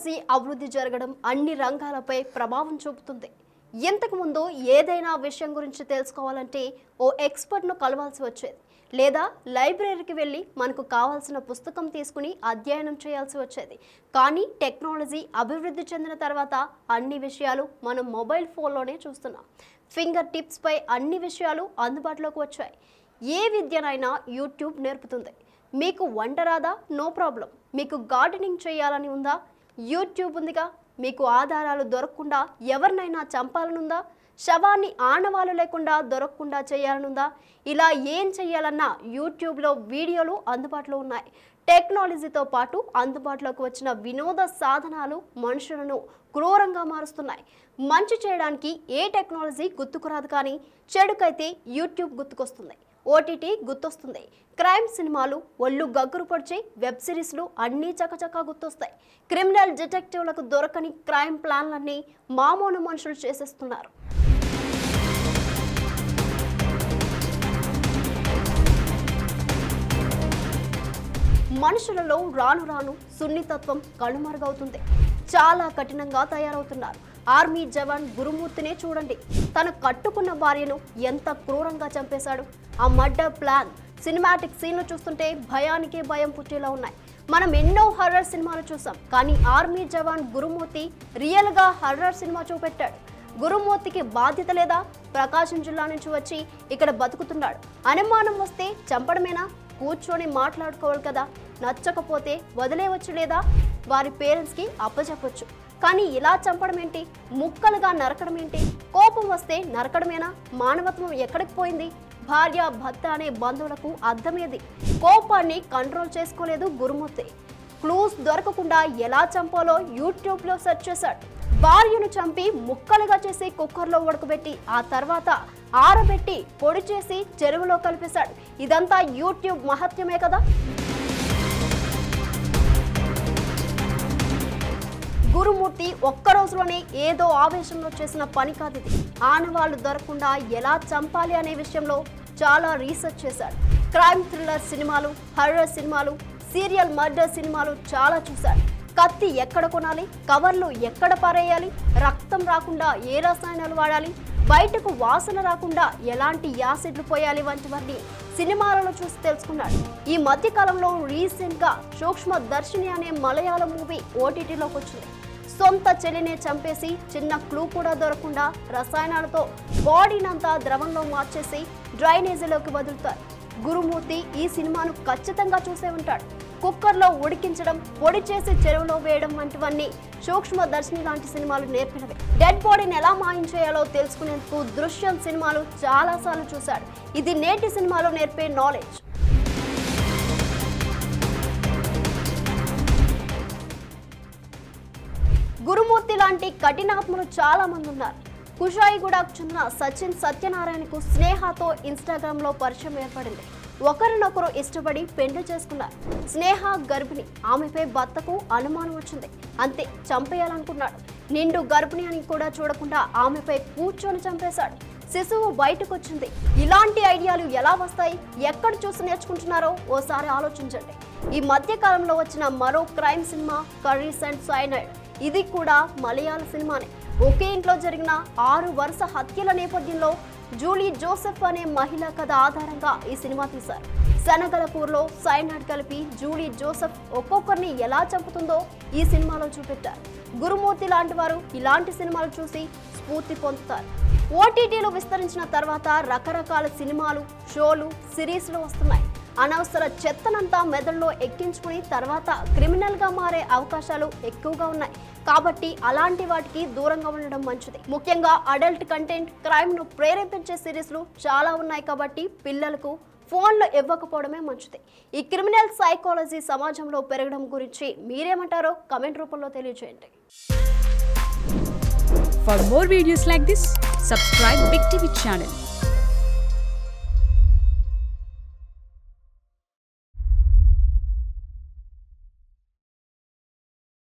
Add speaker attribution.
Speaker 1: Technology అభివృద్ధి జరగడం అన్ని రంగాలపై ప్రభావం చూపుతుంది. ఇంతకు ముందు ఏదైనా విషయం గురించి తెలుసుకోవాలంటే ఓ ఎక్స్పర్ట్ను కలవాల్సి వచ్చేది, లేదా లైబ్రరీకి వెళ్ళి మనకు కావాల్సిన పుస్తకం తీసుకుని అధ్యయనం చేయాల్సి వచ్చేది. కానీ టెక్నాలజీ అభివృద్ధి చెందిన తర్వాత అన్ని విషయాలు మనం మొబైల్ ఫోన్లోనే చూస్తున్నాం. ఫింగర్ టిప్స్పై అన్ని విషయాలు అందుబాటులోకి వచ్చాయి. ఏ విద్యనైనా యూట్యూబ్ నేర్పుతుంది. మీకు వంట రాదా? No problem. మీకు గార్డెనింగ్ చేయాలని ఉందా? యూట్యూబ్ ఉందిగా. మీకు ఆధారాలు దొరకకుండా ఎవరినైనా చంపాలనుందా? శవాన్ని ఆనవాలు లేకుండా దొరకకుండా చేయాలనుందా? ఇలా ఏం చేయాలన్నా యూట్యూబ్లో వీడియోలు అందుబాటులో ఉన్నాయి. టెక్నాలజీతో పాటు అందుబాటులోకి వచ్చిన వినోద సాధనాలు మనుషులను క్రూరంగా మారుస్తున్నాయి. మంచి చేయడానికి ఏ టెక్నాలజీ గుర్తుకురాదు, కానీ చెడుకైతే యూట్యూబ్ గుర్తుకొస్తుంది, ఓటీటీ గుర్తొస్తుంది. క్రైమ్ సినిమాలు, ఒళ్ళు గగ్గురు పొడిచే వెబ్ సిరీస్లు అన్నీ చకచకా గుర్తొస్తాయి. క్రిమినల్ డిటెక్టివ్లకు దొరకని క్రైమ్ ప్లాన్లన్నీ మామూలు మనుషులు చేసేస్తున్నారు. మనుషులలో రాను రాను సున్నితత్వం కనుమరుగవుతుంది. చాలా కఠినంగా తయారవుతున్నారు. ఆర్మీ జవాన్ గురుమూర్తినే చూడండి. తను కట్టుకున్న భార్యను ఎంత క్రూరంగా చంపేశాడు. ఆ మర్డర్ ప్లాన్, సినిమాటిక్ సీన్లు చూస్తుంటే భయానికే భయం పుట్టేలా ఉన్నాయి. మనం ఎన్నో హర్రర్ సినిమాలు చూసాం, కానీ ఆర్మీ జవాన్ గురుమూర్తి రియల్గా హర్రర్ సినిమా చూపెట్టాడు. గురుమూర్తికి బాధ్యత లేదా? ప్రకాశం జిల్లా నుంచి వచ్చి ఇక్కడ బతుకుతున్నాడు. అనుమానం వస్తే చంపడమేనా? కూర్చొని మాట్లాడుకోవాలి కదా. నచ్చకపోతే వదిలేవచ్చు, లేదా వారి పేరెంట్స్కి అప్పచెప్పొచ్చు. కానీ ఇలా చంపడం ఏంటి? ముక్కలుగా నరకడం ఏంటి? కోపం వస్తే నరకడమేనా? మానవత్వం ఎక్కడికి పోయింది? భార్య భర్త అనే బంధువులకు అర్థమేది? కోపాన్ని కంట్రోల్ చేసుకోలేదు గురుమూర్తి. క్లూస్ దొరకకుండా ఎలా చంపాలో యూట్యూబ్లో సెర్చ్ చేశాడు. భార్యను చంపి ముక్కలుగా చేసి కుక్కర్లో ఉడకబెట్టి ఆ తర్వాత ఆరబెట్టి పొడి చేసి చెరువులో కలిపేశాడు. ఇదంతా యూట్యూబ్ మహత్యమే కదా. గురుమూర్తి ఒక్క రోజులోనే ఏదో ఆవేశంలో చేసిన పని కాదు ఇది. ఆనవాళ్లు దొరకకుండా ఎలా చంపాలి అనే విషయంలో చాలా రీసెర్చ్ చేశాడు. క్రైమ్ థ్రిల్లర్ సినిమాలు, హర్రర్ సినిమాలు, సీరియల్ మర్డర్ సినిమాలు చాలా చూశాడు. కత్తి ఎక్కడ కొనాలి, కవర్లు ఎక్కడ పారేయాలి, రక్తం రాకుండా ఏ రసాయనాలు వాడాలి, బయటకు వాసన రాకుండా ఎలాంటి యాసిడ్లు పోయాలి వంటివన్నీ సినిమాలలో చూసి తెలుసుకున్నాడు. ఈ మధ్య కాలంలో రీసెంట్గా సూక్ష్మదర్శిని అనే మలయాళం మూవీ ఓటీటీలోకి వచ్చింది. సొంత చెల్లినే చంపేసి చిన్న క్లూ కూడా దొరకకుండా రసాయనాలతో బాడీనంతా ద్రవంలో మార్చేసి డ్రైనేజీలోకి వదులుతారు. గురుమూర్తి ఈ సినిమాను ఖచ్చితంగా చూసే ఉంటాడు. కుక్కర్లో ఉడికించడం, పొడి చేసి చెరువులో వేయడం వంటివన్నీ సూక్ష్మదర్శిని లాంటి సినిమాలు నేర్పినవి. డెడ్ బాడీని ఎలా మాయం చేయాలో తెలుసుకునేందుకు దృశ్యం సినిమాలు చాలాసార్లు చూశాడు. ఇది నేటి సినిమాలో నేర్పే నాలెడ్జ్. గురుమూర్తి లాంటి కఠినాత్ములు చాలా మంది ఉన్నారు. కుషాయిగూడకు చెందిన సచిన్ సత్యనారాయణకు స్నేహతో ఇన్స్టాగ్రామ్లో పరిచయం ఏర్పడింది. ఒకరినొకరు ఇష్టపడి పెళ్లి చేసుకున్నారు. స్నేహ గర్భిణి. ఆమెపై భర్తకు అనుమానం వచ్చింది. అంతే, చంపేయాలనుకున్నాడు. నిండు గర్భిణి అని కూడా చూడకుండా ఆమెపై కూర్చొని చంపేశాడు. శిశువు బయటకు వచ్చింది. ఇలాంటి ఐడియాలు ఎలా వస్తాయి? ఎక్కడ చూసి నేర్చుకుంటున్నారో ఓసారి ఆలోచించండి. ఈ మధ్య కాలంలో వచ్చిన మరో crime cinema curries and cyanide. ఇది కూడా మలయాళ సినిమానే. ఒకే ఇంట్లో జరిగిన 6 వరుస హత్యల నేపథ్యంలో జూలీ జోసెఫ్ అనే మహిళ కథ ఆధారంగా ఈ సినిమా తీశారు. శనగల కూరలో సైనైడ్ కలిపి జూలీ జోసెఫ్ ఒక్కొక్కరిని ఎలా చంపుతుందో ఈ సినిమాలో చూపెట్టారు. గురుమూర్తి లాంటి వారు ఇలాంటి సినిమాలు చూసి స్ఫూర్తి పొందుతారు. ఓటీటీలో విస్తరించిన తర్వాత రకరకాల సినిమాలు, షోలు, సిరీస్లు వస్తున్నాయి. అనవసర చెత్తనంతా మెదడులో ఎక్కించుకుని తర్వాత క్రిమినల్గా మారే అవకాశాలు ఎక్కువగా ఉన్నాయి. కాబట్టి అలాంటి వాటికి దూరంగా ఉండడం మంచిది. ముఖ్యంగా అడల్ట్ కంటెంట్, క్రైమ్ను ప్రేరేపించే సిరీస్లు చాలా ఉన్నాయి. కాబట్టి పిల్లలకు ఫోన్లు ఇవ్వకపోవడమే మంచిది. ఈ క్రిమినల్ సైకాలజీ సమాజంలో పెరగడం గురించి మీరేమంటారో కమెంట్ రూపంలో తెలియజేయండి.
Speaker 2: For more videos like this, subscribe Big TV channel.